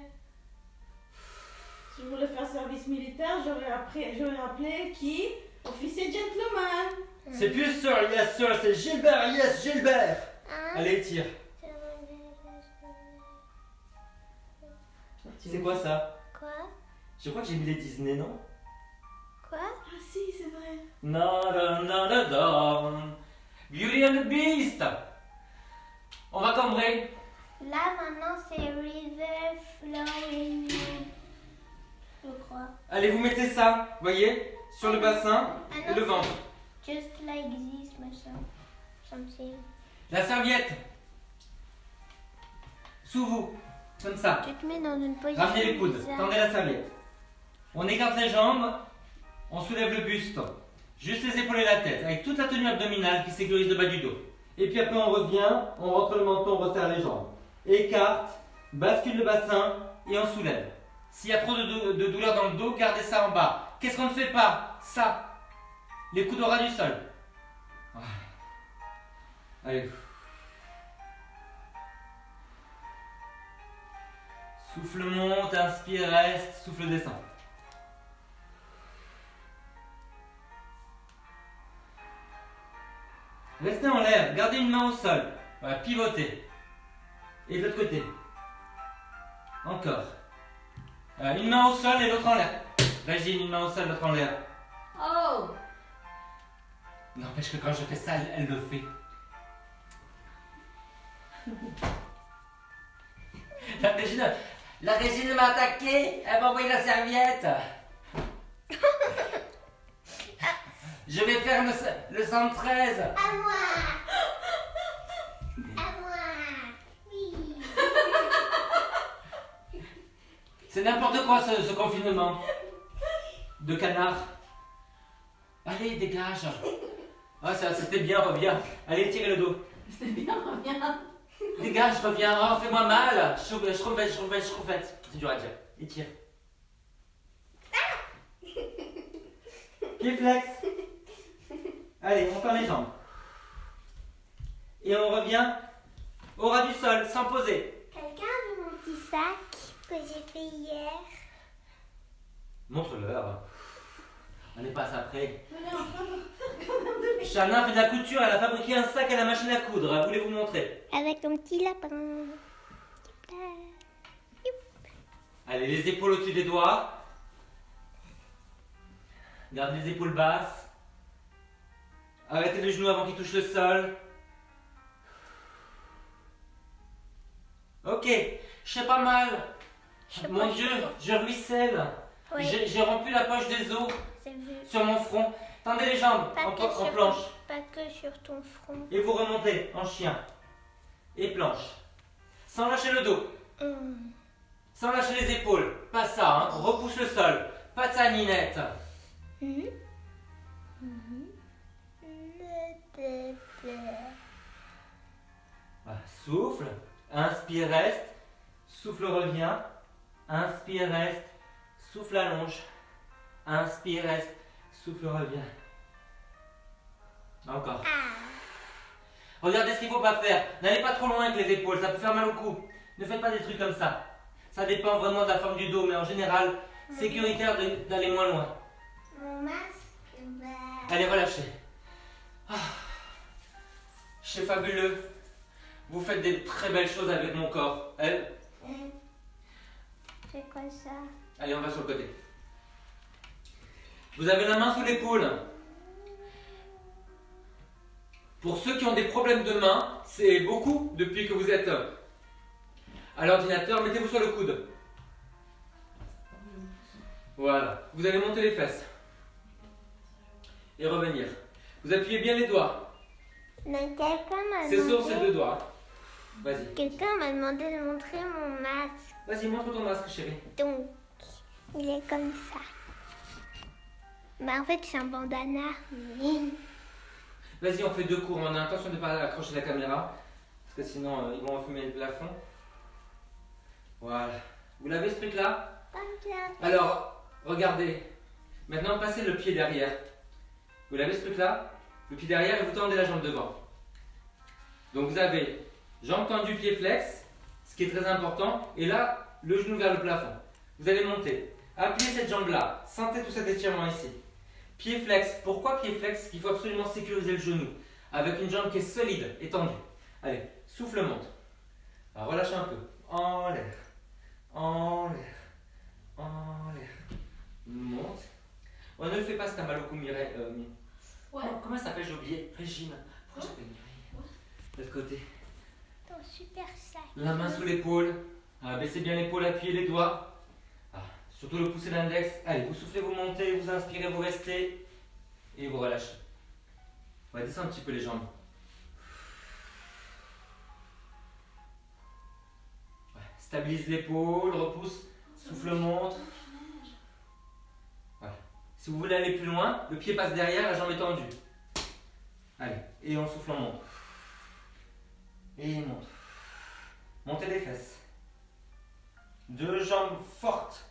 Si je voulais faire service militaire, j'aurais appelé qui? Officier gentleman. C'est plus sir, yes sir, c'est Gilbert, yes Gilbert. Allez, tire. C'est quoi ça? Quoi? Je crois que j'ai mis les Disney, non? Quoi? Ah si, c'est vrai. Beauty and the Beast. On va cambrer. Là maintenant c'est River Flowing. Je crois. Allez, vous mettez ça, voyez, sur le bassin et le ventre. Just like this, machin. Something. La serviette. Sous vous, comme ça. Tu te mets dans une position. Ramenez les coudes, bizarre. tendez la serviette. On écarte les jambes, on soulève le buste. Juste les épaules et la tête, avec toute la tenue abdominale qui sécurise le bas du dos. Et puis après on revient, on rentre le menton, on resserre les jambes. Écarte, bascule le bassin et on soulève. S'il y a trop de douleur dans le dos, gardez ça en bas. Qu'est-ce qu'on ne fait pas? Ça. Les coudes au ras du sol. Voilà. Allez. Souffle monte, inspire, reste, souffle descend. Restez en l'air, gardez une main au sol. Voilà, pivotez. Et de l'autre côté. Encore. Une main au sol et l'autre en l'air. Régine, une main au sol, l'autre en l'air. Oh! N'empêche que quand je fais ça, elle le fait. La Régine m'a attaqué, elle m'a envoyé la serviette. Je vais faire le 113. À moi. À moi. Oui. C'est n'importe quoi ce confinement. De canard. Allez, dégage. Ah, ça c'était bien, reviens. Allez, tirez le dos. C'était bien, reviens. Dégage, reviens. Oh, fais-moi mal. Je refais. C'est dur à dire. Et tire. Pied flex. Allez, on ferme les jambes. Et on revient au ras du sol, sans poser. Quelqu'un a vu mon petit sac que j'ai fait hier? Montre-leur. Allez, passe après. Elle est en train de faire quand même de Shanna fait de la couture, elle a fabriqué un sac à la machine à coudre. Elle voulait vous montrer. Avec un petit lapin. Allez, les épaules au-dessus des doigts. Garde les épaules basses. Arrêtez les genoux avant qu'ils touchent le sol. Ok, je sais pas mal. Mon Dieu, je ruisselle. Oui, J'ai rompu la poche des os c'est vu. sur mon front. Tendez les jambes Pas en que, sur planche. pas que sur ton front. Et vous remontez en chien. Et planche. Sans lâcher le dos. Sans lâcher les épaules. Pas ça, hein. Repousse le sol. Pas de ça, Ninette. Voilà, souffle. Inspire, reste. Souffle, revient. Inspire, reste. Souffle, allonge. Inspire, reste. Souffle, revient. Encore. Regardez ce qu'il ne faut pas faire. N'allez pas trop loin avec les épaules, ça peut faire mal au cou. Ne faites pas des trucs comme ça. Ça dépend vraiment de la forme du dos, mais en général, sécuritaire d'aller moins loin. Mon masque, Allez, relâchez. C'est fabuleux. Vous faites des très belles choses avec mon corps. Elle. c'est quoi ça? Allez, on va sur le côté. Vous avez la main sous l'épaule. Pour ceux qui ont des problèmes de main, c'est beaucoup depuis que vous êtes à l'ordinateur. Mettez-vous sur le coude. Voilà. Vous allez monter les fesses. Et revenir. Vous appuyez bien les doigts. Mais quelqu'un m'a C'est sur ces demandé... deux doigts. Vas-y. Quelqu'un m'a demandé de montrer mon masque. Vas-y, montre ton masque, chérie. Donc, il est comme ça. Mais en fait, c'est un bandana. Vas-y, on fait deux cours. On a intention de ne pas accrocher la caméra. Parce que sinon, ils vont enfumer le plafond. Voilà. Vous l'avez ce truc-là? Pas bien. Alors, regardez. Maintenant, passez le pied derrière. Vous l'avez ce truc-là? Le pied derrière et vous tendez la jambe devant. Donc vous avez jambe tendue, pied flex, ce qui est très important. Et là, le genou vers le plafond. Vous allez monter. Appuyez cette jambe-là. Sentez tout cet étirement ici. Pied flex. Pourquoi pied flex? Parce qu'il faut absolument sécuriser le genou. Avec une jambe qui est solide et tendue. Allez, souffle, monte. Alors, relâchez un peu. En l'air. En l'air. En l'air. Monte. On ne le fait pas si t'as mal au cou, Mireille. Ouais. Comment ça s'appelle? J'ai oublié. Régime. Pourquoi j'appelle Mireille? De l'autre côté. Ton super sac. La main sous l'épaule. Baissez bien l'épaule, appuyez les doigts. Surtout le pouce et l'index. Allez, vous soufflez, vous montez, vous inspirez, vous restez. Et vous relâchez. On va descendre un petit peu les jambes. Ouais. Stabilise l'épaule, repousse, souffle, monte. Voilà. Si vous voulez aller plus loin, le pied passe derrière, la jambe est tendue. Allez, et on souffle, on monte. Et monte. Montez les fesses. Deux jambes fortes.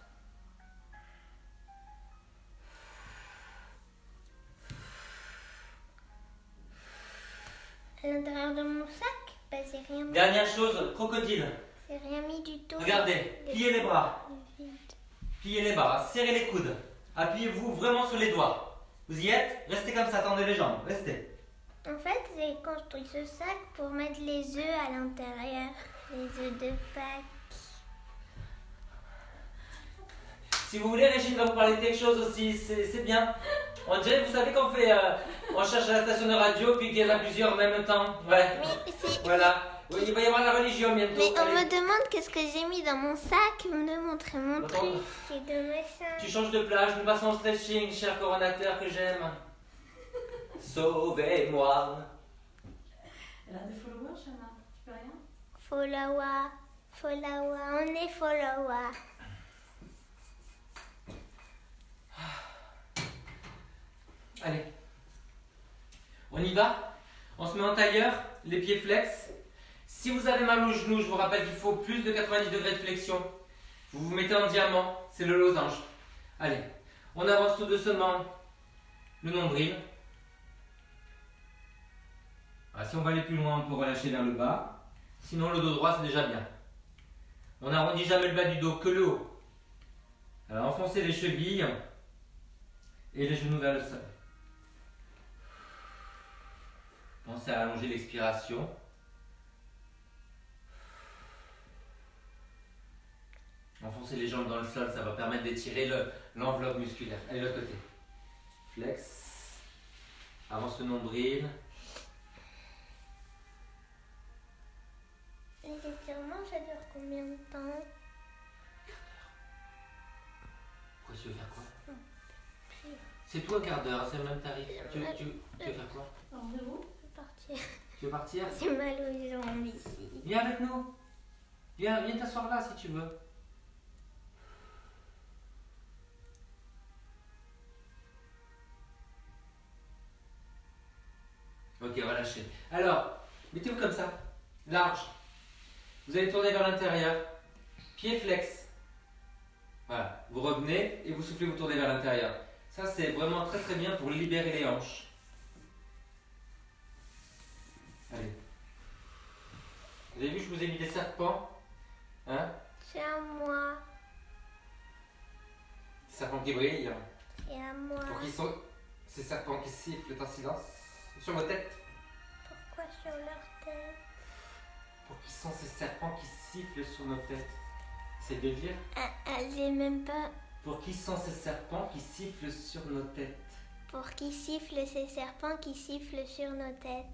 À l'intérieur de mon sac, bah, c'est rien mis. Dernière chose, crocodile. C'est rien mis du tout. Regardez, pliez les bras. Le vide. Pliez les bras, serrez les coudes. Appuyez-vous vraiment sur les doigts. Vous y êtes? Restez comme ça, tendez les jambes. Restez. En fait, j'ai construit ce sac pour mettre les œufs à l'intérieur. Les œufs de Pâques. Si vous voulez, Régine va vous parler de quelque chose aussi, c'est bien. On dirait, vous savez qu'on fait, on cherche à la station de radio, puis qu'il y en a plusieurs en même temps. Ouais. Mais c'est... Voilà. Oui, il va y avoir la religion bientôt. Mais on Allez. me demande qu'est-ce que j'ai mis dans mon sac. Vous me montrez mon Attends. truc. J'ai deux machins. Tu changes de plage, nous passons au stretching, cher coronateur que j'aime. Sauvez-moi. Elle a des followers, Shanna. Tu peux rien? Follower. Follower. On est follower. Allez. On y va? On se met en tailleur, les pieds flex. Si vous avez mal au genou, je vous rappelle qu'il faut plus de 90 degrés de flexion. Vous vous mettez en diamant, c'est le losange. Allez, on avance tout doucement le nombril. Ah, si on va aller plus loin, on peut relâcher vers le bas. Sinon, le dos droit, c'est déjà bien. On n'arrondit jamais le bas du dos, que le haut. Alors, enfoncez les chevilles. Et les genoux vers le sol. Pensez à allonger l'expiration. Enfoncez les jambes dans le sol, ça va permettre d'étirer l'enveloppe musculaire. Allez, l'autre côté. Flex. Avance le nombril. Les étirements, ça dure combien de temps? Pourquoi tu veux faire quoi? Puis, C'est tout un quart d'heure, c'est le même tarif. Tu veux faire quoi? Rendez-vous. je vais partir. Tu veux partir? J'ai mal aux jambes ici. Viens avec nous. Viens t'asseoir là si tu veux. Ok, on va lâcher. Alors, mettez-vous comme ça, large. Vous allez tourner vers l'intérieur. Pied flex. Voilà, vous revenez et vous soufflez, vous tournez vers l'intérieur. Ça, c'est vraiment très très bien pour libérer les hanches. Allez. Vous avez vu, je vous ai mis des serpents. Hein? C'est à moi. Des serpents qui brillent. C'est à moi. Pour qui sont ces serpents qui sifflent en silence sur vos têtes? Pourquoi sur leur tête? Pour qui sont ces serpents qui sifflent sur nos têtes? C'est de le dire. J'ai même pas. Pour qui sont ces serpents qui sifflent sur nos têtes? Pour qui sifflent ces serpents qui sifflent sur nos têtes?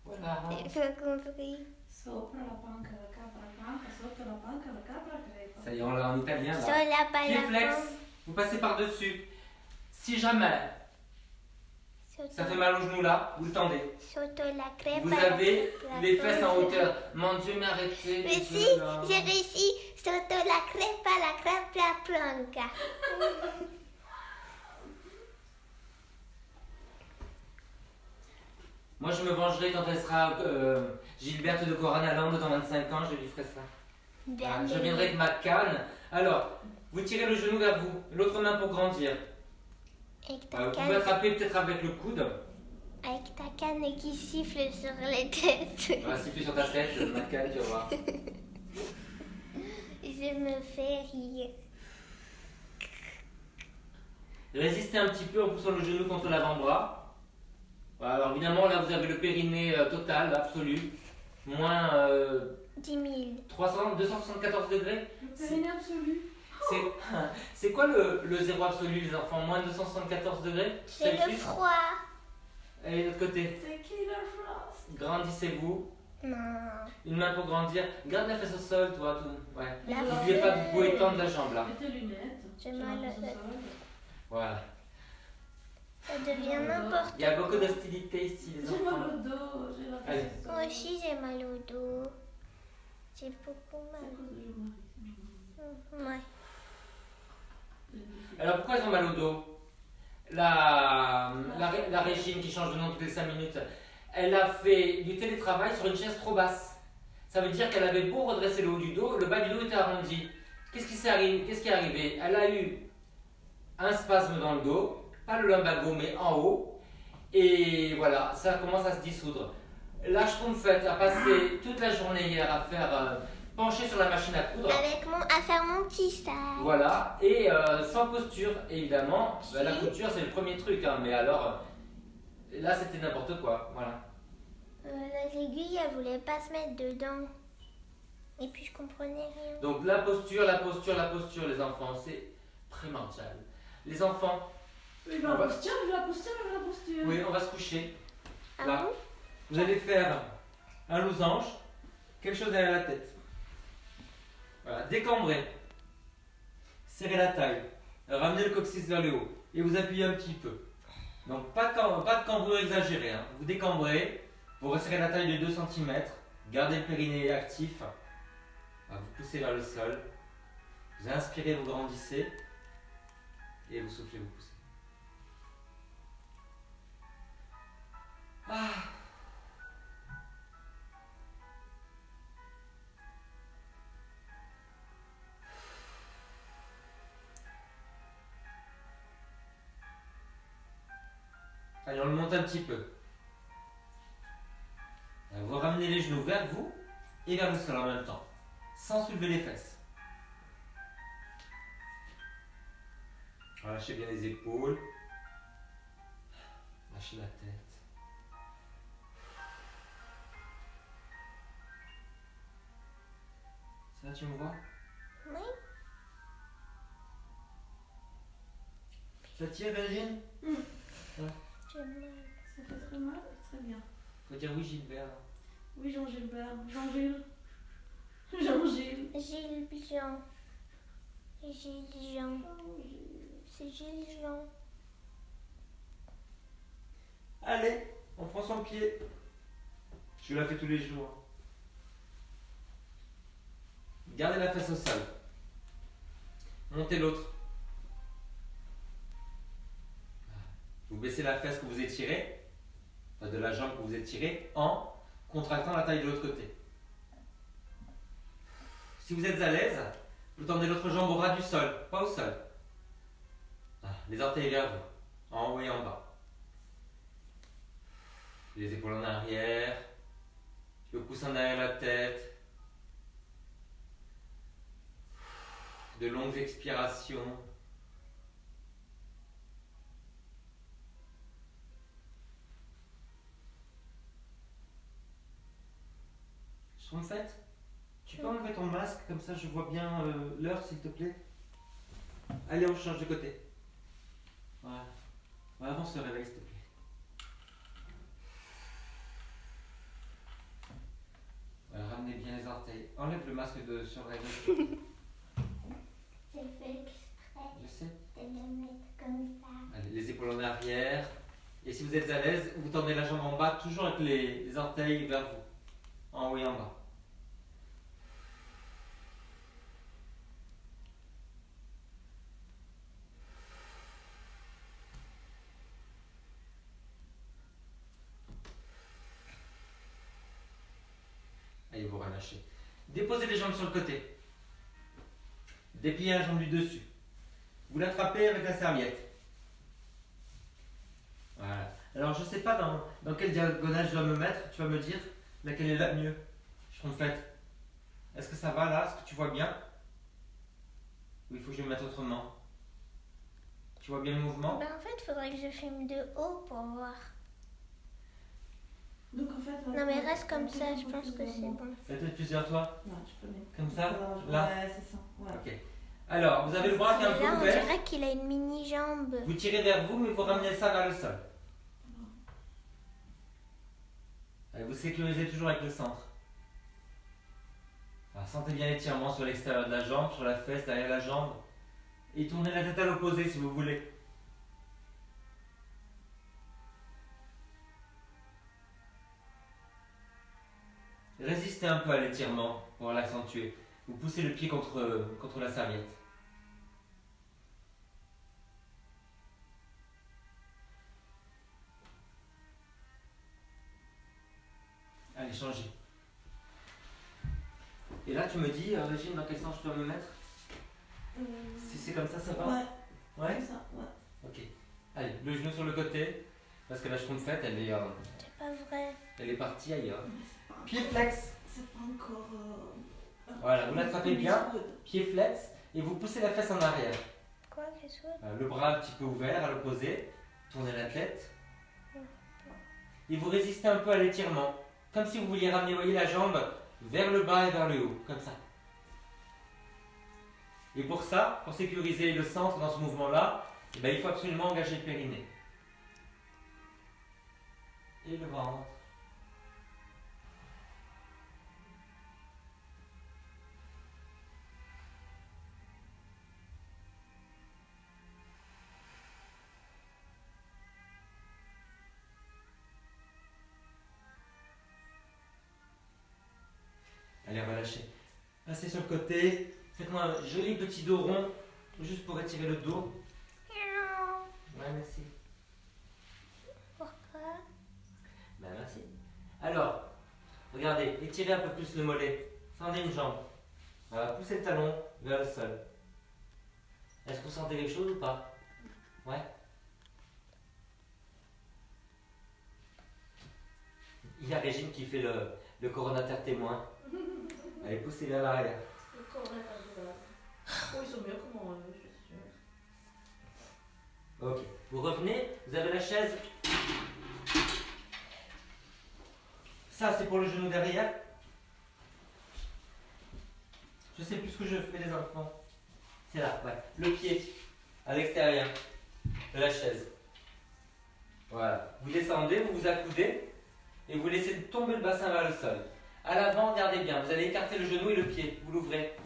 Voilà. J'ai pas compris. Sopra la panca, la capra panca, sotto la panca, la capra crepa. Ça y est, on l'a en italien là. Sur la Pied flex, palapante. vous passez par-dessus. Si jamais ça fait mal au genou là, vous le tendez. Sotto la crêpe. Vous avez les fesses en hauteur. Mon Dieu, mais arrêtez. Mais si, j'ai réussi. Sotto la crêpe, la planca. Moi, je me vengerai quand elle sera Gilberte de Coranaland dans 25 ans, je lui ferai ça. Voilà, je viendrai avec ma canne. Alors, vous tirez le genou vers vous, l'autre main pour grandir. Avec ta Vous pouvez canne, attraper peut-être avec le coude. avec ta canne qui siffle sur les têtes. On va siffler sur ta tête, ma canne, tu vas voir. Je me fais rire. Résistez un petit peu en poussant le genou contre l'avant-bras. Voilà, alors évidemment, là, vous avez le périnée total, absolu. Moins 10 000. 274 degrés. Le périnée absolu. C'est quoi le zéro absolu, les enfants? Moins 274 degrés? C'est le Celsius. froid. Allez, de l'autre côté. C'est Killer Frost. Grandissez-vous. Non. Une main pour grandir. Garde la fesse au sol, toi. Tout. Ouais. La N'oubliez pas que vous pouvez tendre la jambe là. Mets tes lunettes. J'ai Tu mal rentres au au sol. sol. Voilà. Ça devient n'importe Il y a beaucoup d'hostilité ici, les J'ai mal enfants. au dos, j'ai la Allez. tête au sol. Moi aussi, j'ai mal au dos. J'ai beaucoup C'est à mal. cause de Jean-Marie. Ouais. Alors pourquoi ils ont mal au dos? La régime qui change de nom toutes les 5 minutes, elle a fait du télétravail sur une chaise trop basse. Ça veut dire qu'elle avait beau redresser le haut du dos, le bas du dos était arrondi. Qu'est-ce qui est arrivé? Elle a eu un spasme dans le dos, pas le lumbago mais en haut, et voilà, ça commence à se dissoudre. La Schtroumpfette a passé toute la journée hier à faire pencher sur la machine à coudre. À faire mon petit sac. Voilà, et sans posture, évidemment. Bah, la couture, c'est le premier truc, hein, mais alors, là, c'était n'importe quoi, voilà. Les aiguilles, elles voulaient pas se mettre dedans. Et puis je comprenais rien. Donc, la posture, les enfants, c'est primordial. Les enfants, Il veut la posture, il veut la posture, il veut la posture. oui, on va se coucher. Ah Là, bon? vous allez faire un losange, quelque chose derrière la tête. Voilà, décambrez. Serrez la taille. Ramenez le coccyx vers le haut. Et vous appuyez un petit peu. Donc, pas de cambrure exagérée. Hein. Vous décambrez. Vous resserrez la taille de 2 cm. Gardez le périnée actif. Voilà, vous poussez vers le sol. Vous inspirez, vous grandissez. Et vous soufflez, vous poussez. Ah. Allez, on le monte un petit peu. Vous ramenez les genoux vers vous et vers le sol en même temps, sans soulever les fesses. Relâchez bien les épaules. Lâchez la tête. Ça, tu me vois? Oui. Ça tire, Régine? J'ai mal. Ça fait très mal et très bien. Faut dire oui, Gilbert. Oui, Jean-Gilbert. Jean-Gilles. Jean-Gilles. Gilles Jean. Gilles Jean. C'est Gilles Jean. Allez, on prend son pied. Je la fais tous les jours. Gardez la fesse au sol. Montez l'autre. Vous baissez la fesse que vous étirez, enfin de la jambe que vous étirez, en contractant la taille de l'autre côté. Si vous êtes à l'aise, vous tendez l'autre jambe au ras du sol, pas au sol. Les orteils vers vous, en haut et en bas. Les épaules en arrière, le coussin derrière la tête. De longues expirations. Schtroumpfette, tu peux enlever ton masque, comme ça je vois bien l'heure s'il te plaît. Allez, on change de côté. Voilà. Ouais, avance le réveil s'il te plaît. Voilà, ramenez bien les orteils. Enlève le masque sur le réveil. C'est fait exprès Je sais. de le mettre comme ça. Allez, les épaules en arrière. Et si vous êtes à l'aise, vous tendez la jambe en bas, toujours avec les orteils vers vous. En haut et en bas. Allez, vous relâchez. Déposez les jambes sur le côté. Dépliez la jambe du dessus. Vous l'attrapez avec la serviette. Voilà. Alors, je ne sais pas dans quelle diagonale je dois me mettre. Tu vas me dire laquelle est la mieux. Schtroumpfette. Est-ce que ça va là? Est-ce que tu vois bien? Ou il faut que je me mette autrement? Tu vois bien le mouvement? Ben, en fait, il faudrait que je filme de haut pour voir. Donc en fait. Non, mais reste comme ça, je pense que c'est bon. Faites plusieurs toi. Ouais, je connais. Comme ça? Alors, Là? Ouais, c'est ça. Ouais. Ok. Alors, vous avez le bras qui est un Là, peu on ouvert. dirait qu'il a une mini-jambe. Vous tirez vers vous, mais vous ramenez ça vers le sol. Allez, vous sécurisez toujours avec le centre. Alors, sentez bien l'étirement sur l'extérieur de la jambe, sur la fesse, derrière la jambe. Et tournez la tête à l'opposé si vous voulez. Résistez un peu à l'étirement pour l'accentuer. Vous poussez le pied contre la serviette. Allez, changez. Et là, tu me dis, Régine, dans quel sens je dois me mettre? Si c'est comme ça va? Ouais. Ouais? Comme ça, ouais. Ok. Allez, le genou sur le côté. Parce que la schtroumpfette, C'est pas vrai. elle est partie ailleurs. Mais c'est pas Pied encore- flex. C'est pas encore. Voilà, vous l'attrapez bien. Pied flex. Et vous poussez la fesse en arrière. Quoi, qu'est-ce que Le bras un petit peu ouvert à l'opposé. Tournez la tête. Et vous résistez un peu à l'étirement. Comme si vous vouliez ramener, voyez, la jambe vers le bas et vers le haut. Comme ça. Et pour ça, pour sécuriser le centre dans ce mouvement-là, eh ben, il faut absolument engager le périnée. Et le ventre. Allez, on va lâcher. Passez sur le côté. Faites-moi un joli petit dos rond, juste pour étirer le dos. Ouais, merci. Pourquoi? Ben, merci. Alors, regardez, étirez un peu plus le mollet. Tendez une jambe. Voilà, poussez le talon vers le sol. Est-ce que vous sentez quelque chose ou pas? Ouais. Il y a Régine qui fait le coronataire témoin. Allez, poussez vers l'arrière. Oh, ils sont mieux que moi, je suis sûre. Ok. Vous revenez, vous avez la chaise. Ça, c'est pour le genou derrière. Je sais plus ce que je fais les enfants. C'est là, ouais. Le pied à l'extérieur de la chaise. Voilà. Vous descendez, vous vous accoudez et vous laissez tomber le bassin vers le sol. À l'avant, regardez bien. Vous allez écarter le genou et le pied. Vous l'ouvrez.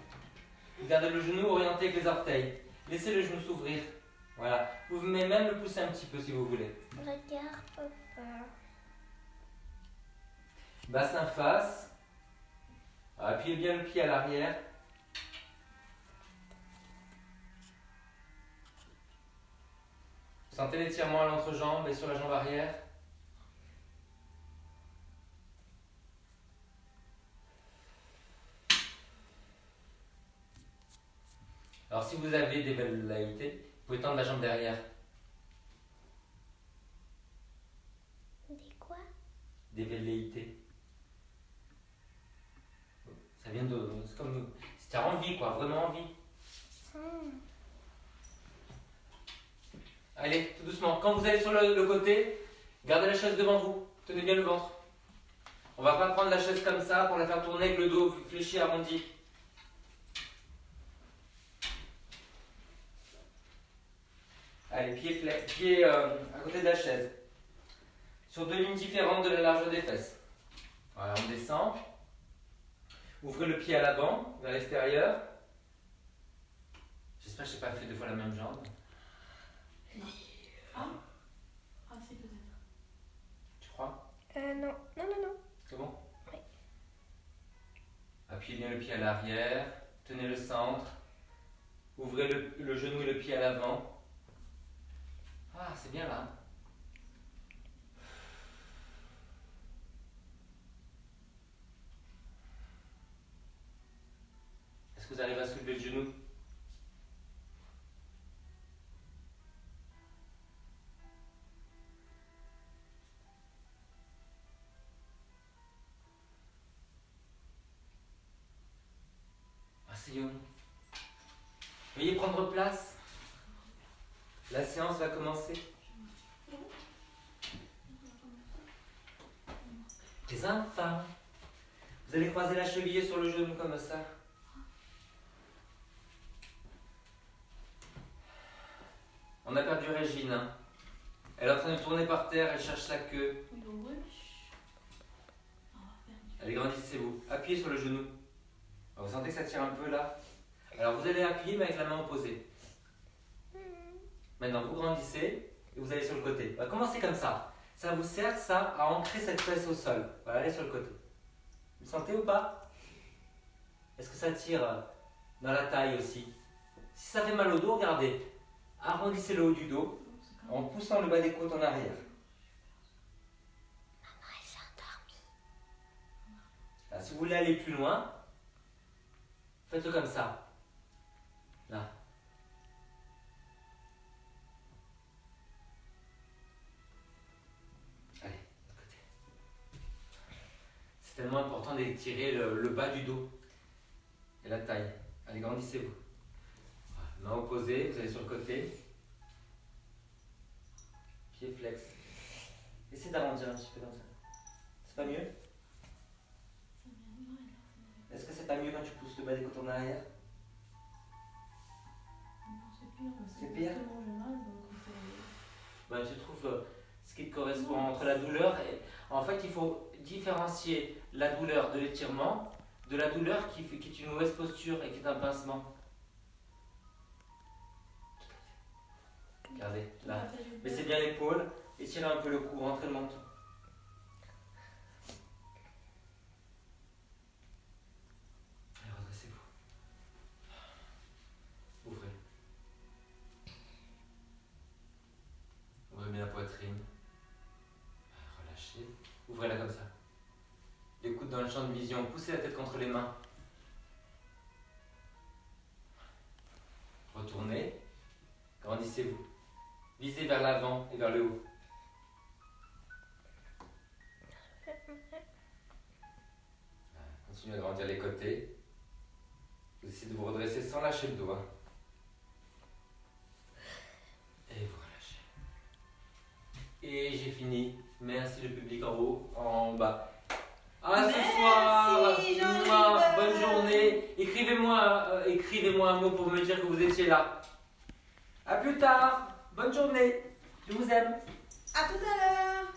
Vous gardez le genou orienté avec les orteils. Laissez le genou s'ouvrir. Voilà. Vous pouvez même le pousser un petit peu si vous voulez. Regarde, papa. Bassin face. Appuyez bien le pied à l'arrière. Sentez l'étirement à l'entrejambe et sur la jambe arrière. Alors si vous avez des velléités, vous pouvez tendre la jambe derrière. Dis quoi? Des velléités. Ça vient de... C'est comme... Si tu as envie quoi, vraiment envie. Allez, tout doucement. Quand vous allez sur le côté, gardez la chaise devant vous. Tenez bien le ventre. On va pas prendre la chaise comme ça pour la faire tourner avec le dos fléchi, arrondi. Allez, pied à côté de la chaise. Sur 2 lignes différentes de la largeur des fesses. Voilà, on descend. Ouvrez le pied à l'avant, vers l'extérieur. J'espère que je n'ai pas fait 2 fois la même jambe. Ah, si, peut-être. Tu crois? Non. C'est bon? Oui. Appuyez bien le pied à l'arrière. Tenez le centre. Ouvrez le genou et le pied à l'avant. Ah, c'est bien là. Est-ce que vous arrivez à soulever le genou? Asseyons-nous. Veuillez prendre place. La séance va commencer. Les enfants, vous allez croiser la cheville sur le genou comme ça. On a perdu Régine. Hein. Elle est en train de tourner par terre, elle cherche sa queue. Allez, grandissez-vous. Appuyez sur le genou. Vous sentez que ça tire un peu là? Alors vous allez appuyer mais avec la main opposée. Maintenant vous grandissez et vous allez sur le côté. On va commencer comme ça. Ça vous sert ça à ancrer cette fesse au sol. Voilà, allez sur le côté. Vous le sentez ou pas? Est-ce que ça tire dans la taille aussi? Si ça fait mal au dos, regardez. Arrondissez le haut du dos en poussant le bas des côtes en arrière. Maman, elle s'est endormie. Là, si vous voulez aller plus loin, faites-le comme ça. Là. Allez, de l'autre côté. C'est tellement important d'étirer le bas du dos et la taille. Allez, grandissez-vous. Voilà, main opposée, vous allez sur le côté. Pied flex. Essayez d'arrondir un petit peu comme ça. C'est pas mieux? Est-ce que c'est pas mieux quand tu pousses le bas des côtes en arrière? C'est pire? Ben, tu trouves ce qui te correspond entre la douleur et... En fait, il faut différencier la douleur de l'étirement de la douleur qui est une mauvaise posture et qui est un pincement. Regardez, là. Baissez bien l'épaule, étirez un peu le cou, rentrez le menton. Allez, redressez-vous. Ouvrez. Ouvrez bien la poitrine. Relâchez. Ouvrez-la comme ça. Les coudes dans le champ de vision. Poussez la tête contre les mains. Retournez. Grandissez-vous. Visez vers l'avant et vers le haut. Continuez à grandir les côtés. Vous essayez de vous redresser sans lâcher le doigt. Et vous relâchez. fini. Merci le public en haut, en bas. À ce Merci, soir. Jean-Gilles. Mouah, bonne journée. Écrivez-moi un mot pour me dire que vous étiez là. À plus tard. Bonne journée. Je vous aime. À tout à l'heure.